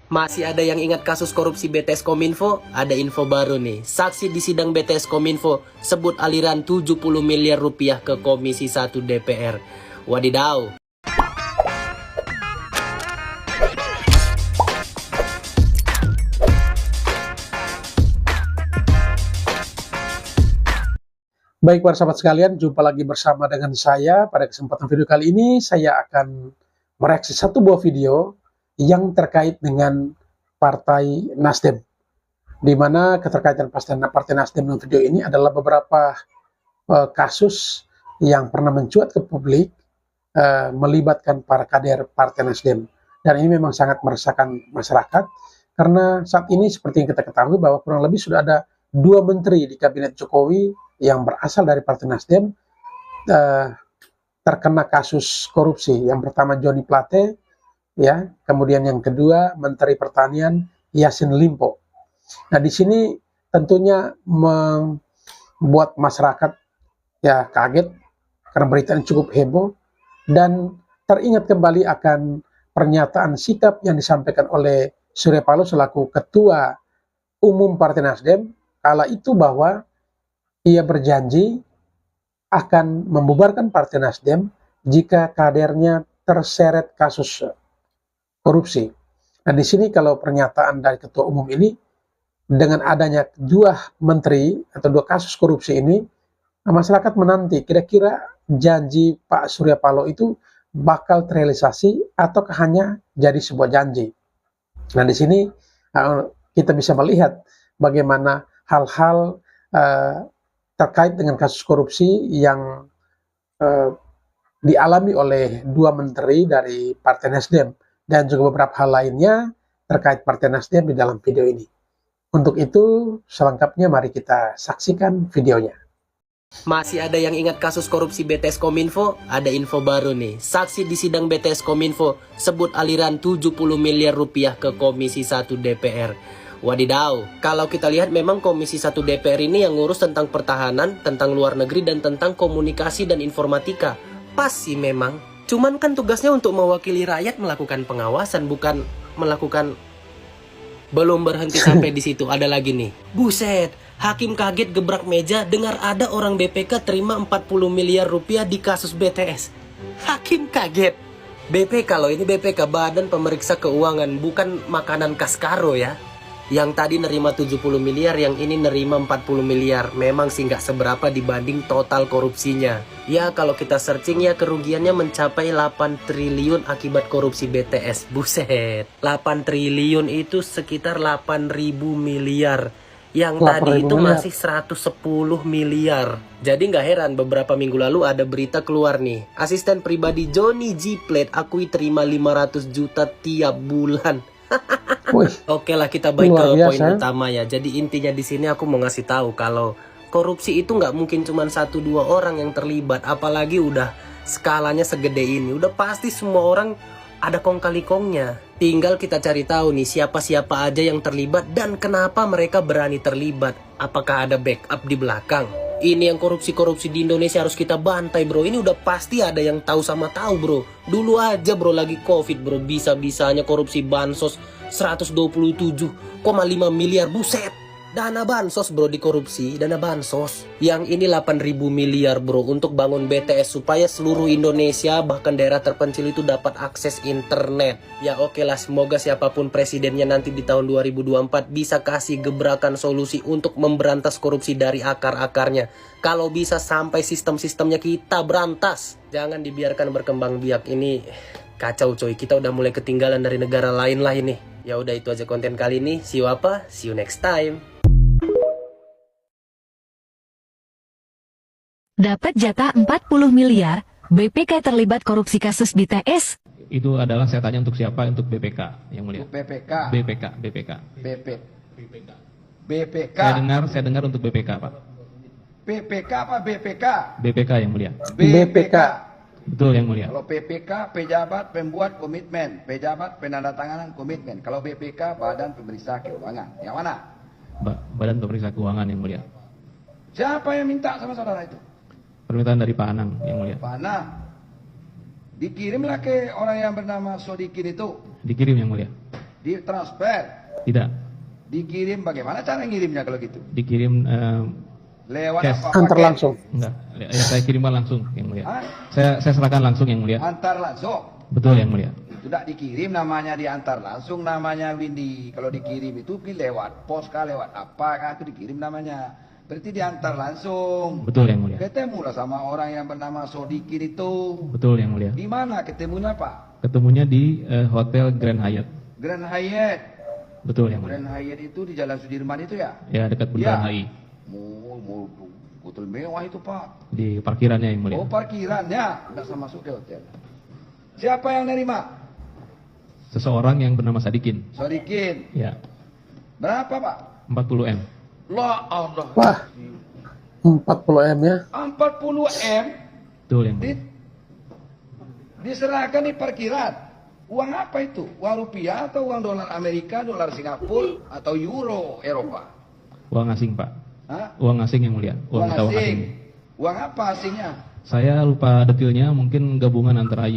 Masih ada yang ingat kasus korupsi BTS Kominfo? Ada info baru nih. Saksi di sidang BTS Kominfo sebut aliran 70 miliar rupiah ke Komisi 1 DPR. Wadidaw. Baik para sahabat sekalian, jumpa lagi bersama dengan saya. Pada kesempatan video kali ini, saya akan mereaksi satu buah video yang terkait dengan Partai Nasdem. Di mana keterkaitan Partai Nasdem dengan video ini adalah beberapa kasus yang pernah mencuat ke publik melibatkan para kader Partai Nasdem. Dan ini memang sangat meresahkan masyarakat, karena saat ini seperti yang kita ketahui bahwa kurang lebih sudah ada 2 menteri di Kabinet Jokowi yang berasal dari Partai Nasdem terkena kasus korupsi. Yang pertama Johnny Plate, ya, kemudian yang kedua Menteri Pertanian Yassin Limpo. Nah, di sini tentunya membuat masyarakat ya kaget karena berita yang cukup heboh, dan teringat kembali akan pernyataan sikap yang disampaikan oleh Surya Paloh selaku Ketua Umum Partai Nasdem kala itu, bahwa ia berjanji akan membubarkan Partai Nasdem jika kadernya terseret kasus korupsi. Nah, di sini kalau pernyataan dari Ketua Umum ini, dengan adanya 2 menteri atau 2 kasus korupsi ini, masyarakat menanti kira-kira janji Pak Surya Paloh itu bakal terrealisasi ataukah hanya jadi sebuah janji. Nah, di sini kita bisa melihat bagaimana hal-hal terkait dengan kasus korupsi yang dialami oleh 2 menteri dari Partai Nasdem dan juga beberapa hal lainnya terkait Partai Nasdem di dalam video ini. Untuk itu, selengkapnya mari kita saksikan videonya. Masih ada yang ingat kasus korupsi BTS Kominfo? Ada info baru nih. Saksi di sidang BTS Kominfo sebut aliran 70 miliar rupiah ke Komisi 1 DPR. Wadidaw. Kalau kita lihat memang Komisi 1 DPR ini yang ngurus tentang pertahanan, tentang luar negeri, dan tentang komunikasi dan informatika. Pas sih memang. Cuman kan tugasnya untuk mewakili rakyat melakukan pengawasan, bukan melakukan... Belum berhenti sampai di situ, ada lagi nih. Buset, hakim kaget gebrak meja dengar ada orang BPK terima 40 miliar rupiah di kasus BTS. Hakim kaget. BPK loh, ini BPK, Badan Pemeriksa Keuangan, bukan makanan Kaskaro ya. Yang tadi nerima 70 miliar, yang ini nerima 40 miliar. Memang sih nggak seberapa dibanding total korupsinya. Ya kalau kita searching ya, kerugiannya mencapai 8 triliun akibat korupsi BTS. Buset, 8 triliun itu sekitar 8.000 miliar. Yang tadi itu masih 110 miliar. Jadi nggak heran beberapa minggu lalu ada berita keluar nih. Asisten pribadi Johnny G. Plate akui terima 500 juta tiap bulan. Oke lah, kita baik ke poin utama ya. Jadi intinya di sini aku mau ngasih tahu kalau korupsi itu nggak mungkin cuma 1-2 orang yang terlibat, apalagi udah skalanya segede ini. Udah pasti semua orang ada kong kali kongnya. Tinggal kita cari tahu nih siapa-siapa aja yang terlibat dan kenapa mereka berani terlibat. Apakah ada backup di belakang? Ini yang korupsi-korupsi di Indonesia harus kita bantai bro. Ini udah pasti ada yang tahu sama tahu bro. Dulu aja bro lagi COVID bro, bisa-bisanya korupsi bansos 127,5 miliar. Buset, dana bansos bro dikorupsi, dana bansos. Yang ini 8.000 miliar bro untuk bangun BTS supaya seluruh Indonesia bahkan daerah terpencil itu dapat akses internet. Ya oke lah, semoga siapapun presidennya nanti di tahun 2024 bisa kasih gebrakan solusi untuk memberantas korupsi dari akar-akarnya. Kalau bisa sampai sistem-sistemnya kita berantas. Jangan dibiarkan berkembang biak. Ini kacau coy, kita udah mulai ketinggalan dari negara lain lah ini. Ya udah, itu aja konten kali ini. See you apa? See you next time. Dapat jatah 40 miliar, BPK terlibat korupsi kasus BTS. Itu adalah saya tanya untuk siapa? Untuk BPK yang mulia. BPK. BPK. BPK. Saya dengar untuk BPK, Pak. PPK apa BPK? BPK yang mulia. BPK. Betul yang mulia. Kalau PPK pejabat pembuat komitmen, pejabat penandatanganan komitmen. Kalau BPK Badan Pemeriksa Keuangan. Yang mana? Badan Pemeriksa Keuangan yang mulia. Siapa yang minta sama saudara itu? Permintaan dari Pak Anang yang mulia. Pak Anang. Dikirimlah ke orang yang bernama Sodikin itu. Dikirim yang mulia. Ditransfer. Tidak. Dikirim bagaimana cara ngirimnya kalau gitu? Dikirim Lewat cash. apa? Antar paket? langsung. enggak. Saya kirimkan langsung yang mulia. Hah? Saya serahkan langsung yang mulia. Antar langsung. Betul yang mulia. Tidak dikirim namanya diantar langsung namanya Windy. Kalau dikirim itu lewat pos kah, lewat apa kah itu dikirim namanya. Berarti diantar langsung. Betul yang mulia. Ketemulah sama orang yang bernama Sodikin itu. Betul yang mulia. Di mana ketemunya Pak? Ketemunya di Hotel Grand Hyatt. Grand Hyatt. Betul yang mulia. Grand Hyatt itu di Jalan Sudirman itu ya? Ya, dekat Bundaran HI. Hotel mewah itu Pak. Di parkirannya yang mulia. Oh parkirannya, nggak sama masuk ke hotel. Siapa yang nerima? Seseorang yang bernama Sadikin. Sodikin. Ya, Berapa Pak? 40 M. La Allah. Wah, 40 M ya. 40 M Betul yang mulia. diserahkan di parkiran. Uang apa itu? Uang rupiah atau uang dolar Amerika, dolar Singapura, atau euro Eropa? Uang asing, Pak. Hah? Uang asing yang mulia. Uang Uang asing. Uang apa asingnya? Saya lupa detailnya, mungkin gabungan antara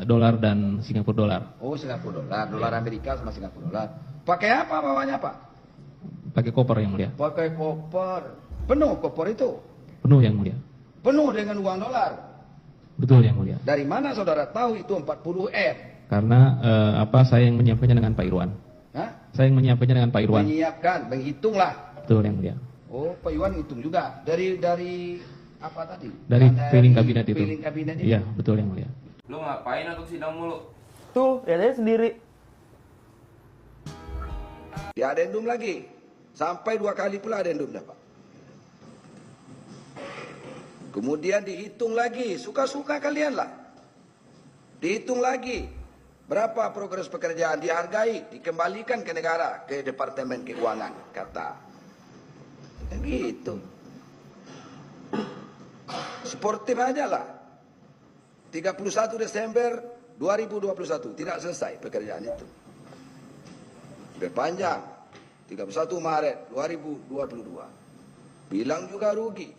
dolar dan Singapura dolar. Oh Singapura dolar, dolar Amerika sama Singapura dolar. Pakai apa bawanya Pak? Pakai koper yang mulia. Pakai koper. Penuh koper itu. Penuh yang mulia. Penuh dengan uang dolar. Betul yang mulia. Dari mana saudara tahu itu 40 M? Apa saya yang menyiapkannya dengan Pak Irwan. Hah? Saya yang menyiapkannya dengan Pak Irwan. Menyiapkan, menghitunglah. Betul yang mulia. Oh, Pak Iwan hitung juga. Dari apa tadi? Dari piling kabinet itu. Piling kabinet itu. Iya, betul yang mulia. Lu ngapain untuk sidang mulu? Tuh, lihat aja sendiri. Dia adendum lagi. Sampai 2 kali pula adendum dapat. Kemudian dihitung lagi. Suka-suka kalian lah. Dihitung lagi. Berapa progres pekerjaan dihargai. Dikembalikan ke negara. Ke Departemen Keuangan. Kata. Kan gitu. Sportif aja lah. 31 Desember 2021. Tidak selesai pekerjaan itu. Berpanjang. 31 Maret 2022. Bilang juga rugi.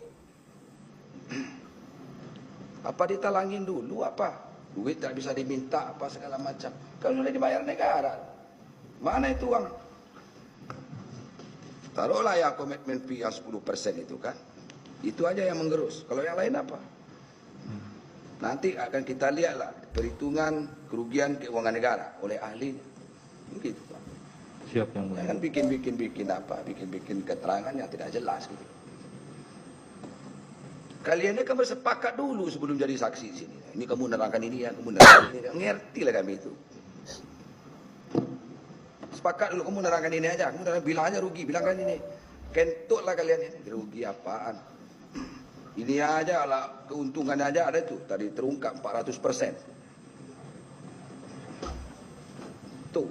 Apa ditalangin dulu apa? Duit tak bisa diminta apa segala macam. Kalau sudah dibayar negara. Mana itu uang? Taruhlah yang komitmen fee yang 10% itu kan. Itu aja yang menggerus. Kalau yang lain apa? Nanti akan kita lihatlah perhitungan kerugian keuangan negara oleh ahlinya. Begitu Pak. Siap yang mulia. Jangan bikin keterangan yang tidak jelas gitu. Kalian ini kan bersepakat dulu sebelum jadi saksi di sini. Ini kamu nerangkan ini ya, kamu nerangkan ini. Ngerti lah kami itu. Sepakat dulu kamu nerangkan ini aja. Kamu nerangkan, bilang aja rugi, bilangkan ini. Kentut lah kalian ini. Rugi apaan? Ini aja lah, keuntungan aja ada tuh. Tadi terungkap 400%. Tuh.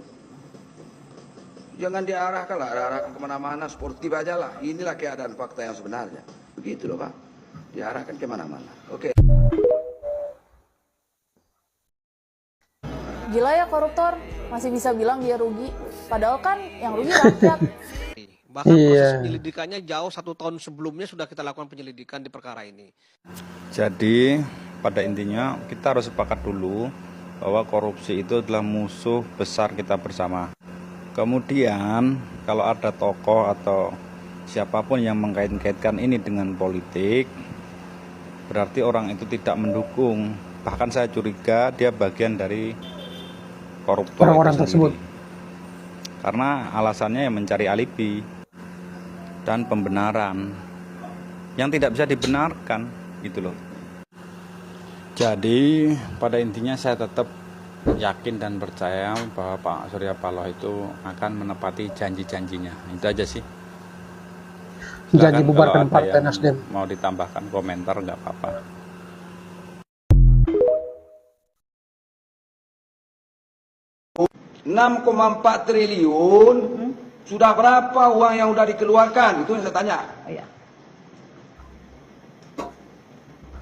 Jangan diarahkan lah, arahkan kemana-mana, sportif aja lah. Inilah keadaan fakta yang sebenarnya. Begitu loh Pak. Diarahkan kemana-mana. Oke. Gila ya koruptor, masih bisa bilang dia rugi. Padahal kan yang rugi rakyat. Bahkan proses Iya. penyelidikannya jauh 1 tahun sebelumnya sudah kita lakukan penyelidikan di perkara ini. Jadi pada intinya kita harus sepakat dulu bahwa korupsi itu adalah musuh besar kita bersama. Kemudian kalau ada tokoh atau siapapun yang mengkait-kaitkan ini dengan politik, berarti orang itu tidak mendukung. Bahkan saya curiga dia bagian dari koruptor Orang-orang itu tersebut. sendiri. Karena alasannya yang mencari alibi dan pembenaran yang tidak bisa dibenarkan gitu loh. Jadi pada intinya saya tetap yakin dan percaya bahwa Pak Surya Paloh itu akan menepati janji-janjinya. Itu aja sih. Janji Silakan bubarkan kalau ada Partai yang Nasdem. mau ditambahkan komentar nggak apa-apa. Rp6,4 triliun. Sudah berapa uang yang sudah dikeluarkan? Itu yang saya tanya. Iya.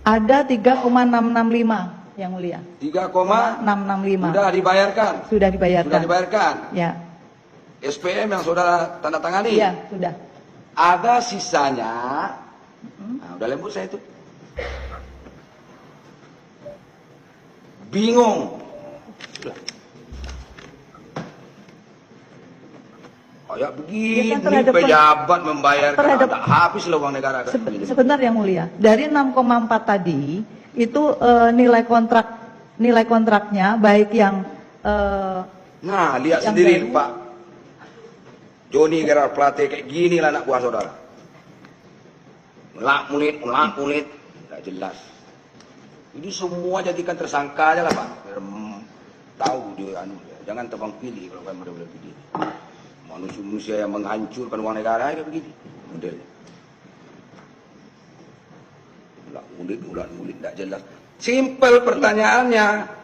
Ada 3,665 yang mulia. 3,665. 665. Sudah dibayarkan. Sudah dibayarkan. Sudah dibayarkan. Ya. SPM yang saudara tanda tangani. Iya, sudah. Ada sisanya. Nah, udah lembut saya itu. Bingung. Kayak Ya begini, kan terhadap pejabat membayarkan, terhadap- tak habis lah uang negara. Sebentar yang mulia, dari 6,4 tadi itu nilai kontraknya baik yang Nah, lihat yang sendiri baru. Pak Joni Gerard Plate kayak gini lah anak buah saudara. Melak mulit, tak jelas. Ini semua jadikan tersangka aja lah Pak. Biar tahu dia, jangan tebang pilih kalau kan model begini. Manusia yang menghancurkan uang negara kayak begini modelnya. Ulat mulit tak jelas. Simpel pertanyaannya.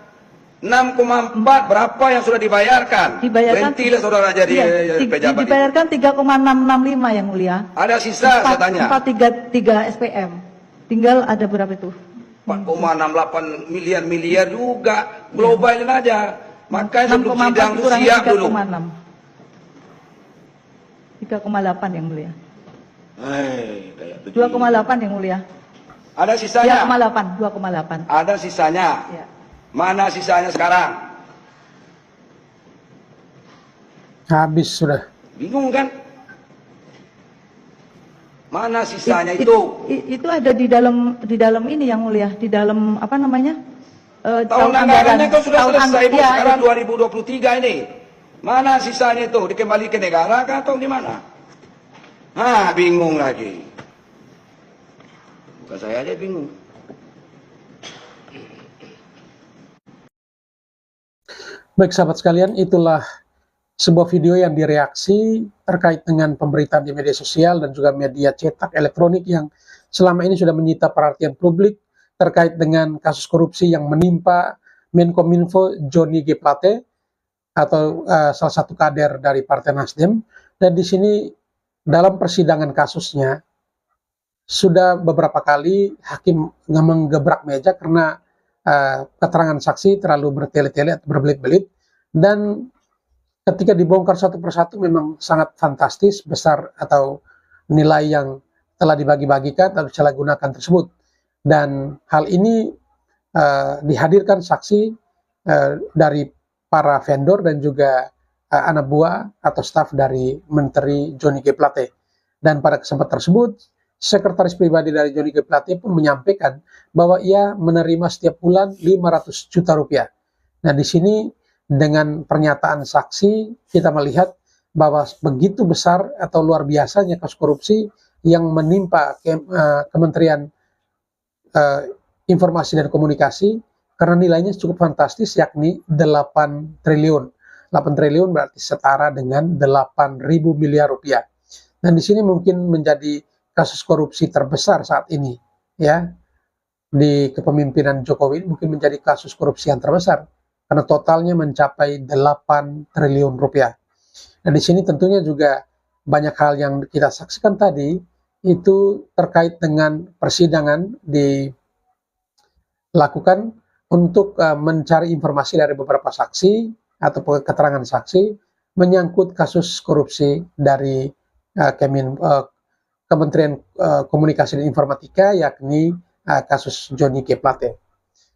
6,4 berapa yang sudah dibayarkan? Berhentilah saudara jadi pejabat. Dibayarkan 3,665 yang mulia. Ada sisa saya tanya. 433 SPM. Tinggal ada berapa itu? 4,68 miliar juga. Globalin aja. Makanya sebelum 6,4 sidang itu dikurangi siap dulu. 3,8 yang mulia. Kayak begini. 2,8 yang mulia. Ada sisanya? 2,8. Ada sisanya. Ya. Mana sisanya sekarang? Habis sudah. Bingung kan? Mana sisanya Itu ada di dalam ini yang mulia, di dalam apa namanya? Tahun anggarannya kan sudah selesai Bu, ya, sekarang 2023 ini. Mana sisanya itu? Dikembali ke negara kah atau di mana? Bingung lagi. Bukan saya aja bingung. Baik sahabat sekalian, itulah sebuah video yang direaksi terkait dengan pemberitaan di media sosial dan juga media cetak elektronik yang selama ini sudah menyita perhatian publik terkait dengan kasus korupsi yang menimpa Menkominfo Johnny G. Plate atau salah satu kader dari Partai Nasdem. Dan di sini dalam persidangan kasusnya sudah beberapa kali hakim menggebrak meja karena keterangan saksi terlalu bertele-tele atau berbelit-belit, dan ketika dibongkar satu persatu memang sangat fantastis besar atau nilai yang telah dibagi-bagikan atau disalahgunakan tersebut. Dan hal ini dihadirkan saksi dari para vendor dan juga anak buah atau staf dari Menteri Johnny G. Plate. Dan pada kesempatan tersebut sekretaris pribadi dari Johnny G. Plate pun menyampaikan bahwa ia menerima setiap bulan 500 juta rupiah. Nah, di sini dengan pernyataan saksi kita melihat bahwa begitu besar atau luar biasanya kasus korupsi yang menimpa Kementerian Informasi dan Komunikasi karena nilainya cukup fantastis, yakni 8 triliun. 8 triliun berarti setara dengan 8.000 miliar rupiah. Dan di sini mungkin menjadi kasus korupsi terbesar saat ini, ya, di kepemimpinan Jokowi mungkin menjadi kasus korupsi yang terbesar karena totalnya mencapai 8 triliun rupiah. Dan di sini tentunya juga banyak hal yang kita saksikan tadi itu terkait dengan persidangan dilakukan untuk mencari informasi dari beberapa saksi atau keterangan saksi menyangkut kasus korupsi dari Kementerian Komunikasi dan Informatika, yakni kasus Johnny G. Plate.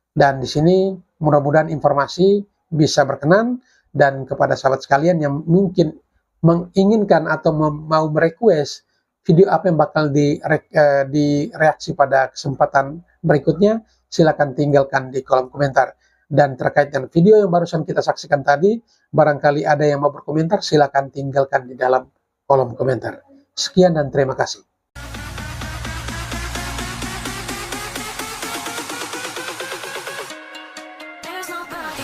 Dan di sini mudah-mudahan informasi bisa berkenan, dan kepada sahabat sekalian yang mungkin menginginkan atau mau merequest video apa yang bakal direaksi pada kesempatan berikutnya, silakan tinggalkan di kolom komentar. Dan terkait dengan video yang barusan kita saksikan tadi, barangkali ada yang mau berkomentar, silakan tinggalkan di dalam kolom komentar. Sekian dan terima kasih. There's nobody